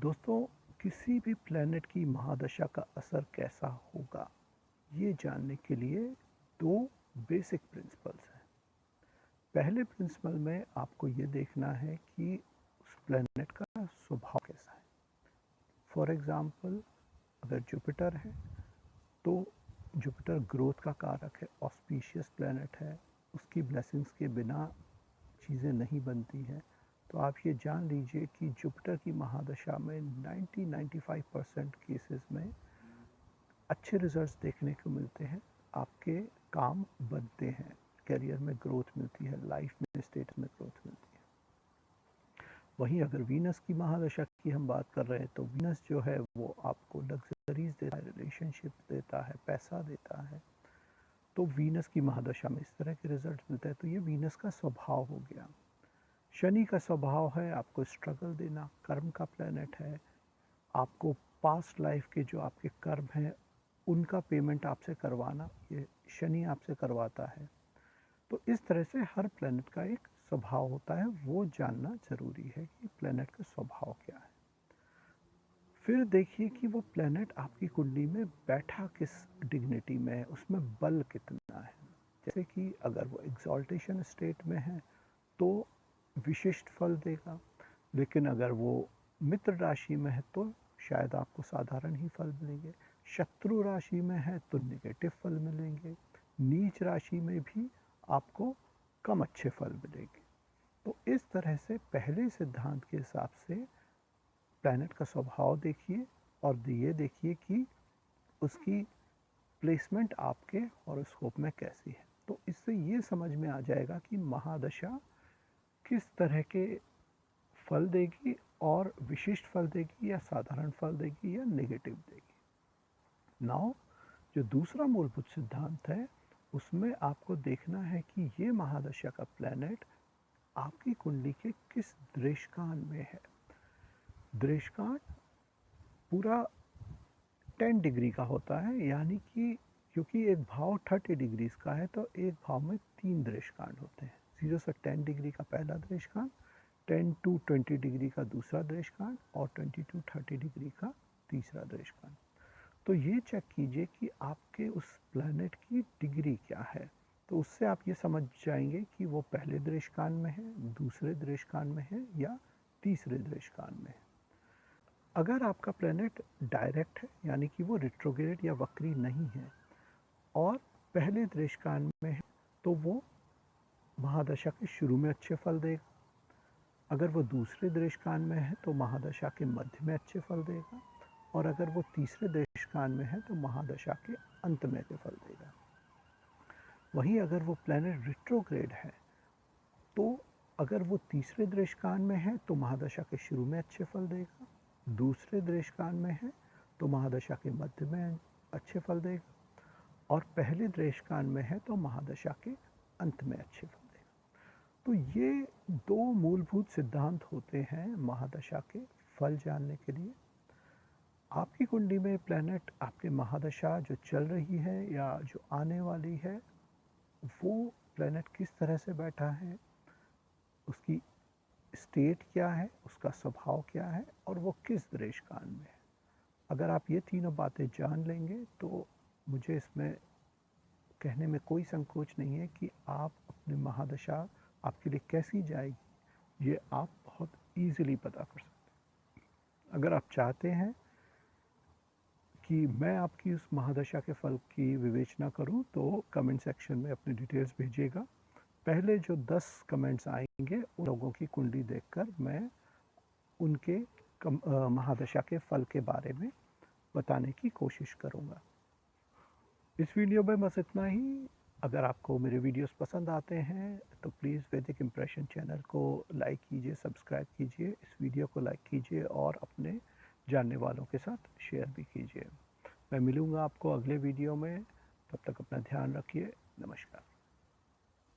दोस्तों, किसी भी प्लैनेट की महादशा का असर कैसा होगा, ये जानने के लिए दो बेसिक प्रिंसिपल्स हैं। पहले प्रिंसिपल में आपको ये देखना है कि उस प्लैनेट का स्वभाव कैसा है। फॉर एग्ज़ाम्पल, अगर जुपिटर है तो जुपिटर ग्रोथ का कारक है, ऑस्पिशियस प्लैनेट है, उसकी ब्लेसिंग्स के बिना चीज़ें नहीं बनती हैं। तो आप ये जान लीजिए कि जुपिटर की महादशा में 90-95% केसेस में अच्छे रिजल्ट्स देखने को मिलते हैं, आपके काम बनते हैं, करियर में ग्रोथ मिलती है, लाइफ में स्टेटस में ग्रोथ मिलती है। वहीं अगर वीनस की महादशा की हम बात कर रहे हैं तो वीनस जो है वो आपको लग्जरीज देता है, रिलेशनशिप देता है, पैसा देता है। तो वीनस की महादशा में इस तरह के रिजल्ट मिलते हैं। तो ये वीनस का स्वभाव हो गया। शनि का स्वभाव है आपको स्ट्रगल देना, कर्म का प्लैनेट है, आपको पास्ट लाइफ के जो आपके कर्म हैं उनका पेमेंट आपसे करवाना, ये शनि आपसे करवाता है। तो इस तरह से हर प्लैनेट का एक स्वभाव होता है, वो जानना ज़रूरी है कि प्लैनेट का स्वभाव क्या है। फिर देखिए कि वो प्लैनेट आपकी कुंडली में बैठा किस डिग्निटी में है, उसमें बल कितना है। जैसे कि अगर वो एग्जॉल्टेशन स्टेट में है तो विशिष्ट फल देगा, लेकिन अगर वो मित्र राशि में है तो शायद आपको साधारण ही फल मिलेंगे। शत्रु राशि में है तो निगेटिव फल मिलेंगे। नीच राशि में भी आपको कम अच्छे फल मिलेंगे। तो इस तरह से पहले सिद्धांत के हिसाब से प्लैनेट का स्वभाव देखिए और ये देखिए कि उसकी प्लेसमेंट आपके हॉरोस्कोप में कैसी है। तो इससे ये समझ में आ जाएगा कि महादशा किस तरह के फल देगी और विशिष्ट फल देगी या साधारण फल देगी या नेगेटिव देगी। नाउ जो दूसरा मूलभूत सिद्धांत है उसमें आपको देखना है कि ये महादशा का प्लैनेट आपकी कुंडली के किस दृश्यकाल में है। दृश्यकाल पूरा 10 डिग्री का होता है, यानी कि क्योंकि एक भाव 30 डिग्रीज का है तो एक भाव में 3 दृश्यकांड होते हैं। 0 से 10 डिग्री का पहला दृश्यकांड, 10 to 20 डिग्री का दूसरा दृश्यकांड और 20 to 30 डिग्री का तीसरा दृश्यकांड। तो ये चेक कीजिए कि आपके उस प्लैनेट की डिग्री क्या है। तो उससे आप ये समझ जाएंगे कि वो पहले दृश्यकांड में है, दूसरे दृश्यकांड में है या तीसरे दृश्यकांड में है। अगर आपका प्लैनेट डायरेक्ट है, यानी कि वो रिट्रोग्रेड या वक्री नहीं है और पहले दृश्यकांड में है, तो वो महादशा के शुरू में अच्छे फल देगा। अगर वो दूसरे दृश्यकांड में है तो महादशा के मध्य में अच्छे फल देगा, और अगर वो तीसरे दृश्यकांड में है तो महादशा के अंत में के फल देगा। वहीं अगर वो प्लैनेट रिट्रोग्रेड है तो अगर वो तीसरे दृश्यकांड में है तो महादशा के शुरू में अच्छे फल देगा, दूसरे दृश्यकांड में है तो महादशा के मध्य में अच्छे फल देगा, और पहले दृश्यकांड में है तो महादशा के अंत में अच्छे फल देगा। तो ये दो मूलभूत सिद्धांत होते हैं महादशा के फल जानने के लिए। आपकी कुंडली में प्लैनेट आपके महादशा जो चल रही है या जो आने वाली है, वो प्लैनेट किस तरह से बैठा है, उसकी स्टेट क्या है, उसका स्वभाव क्या है और वो किस दृश्यकाल में है। अगर आप ये तीनों बातें जान लेंगे तो मुझे इसमें कहने में कोई संकोच नहीं है कि आप अपनी महादशा आपके लिए कैसी जाएगी, ये आप बहुत ईजिली पता कर सकते हैं। अगर आप चाहते हैं कि मैं आपकी उस महादशा के फल की विवेचना करूं तो कमेंट सेक्शन में अपनी डिटेल्स भेजिएगा। पहले जो 10 कमेंट्स आएंगे उन लोगों की कुंडली देखकर मैं उनके महादशा के फल के बारे में बताने की कोशिश करूंगा। इस वीडियो में बस इतना ही। अगर आपको मेरे वीडियोस पसंद आते हैं तो प्लीज़ वैदिक इम्प्रेशन चैनल को लाइक कीजिए, सब्सक्राइब कीजिए, इस वीडियो को लाइक कीजिए और अपने जानने वालों के साथ शेयर भी कीजिए। मैं मिलूँगा आपको अगले वीडियो में, तब तक अपना ध्यान रखिए। नमस्कार।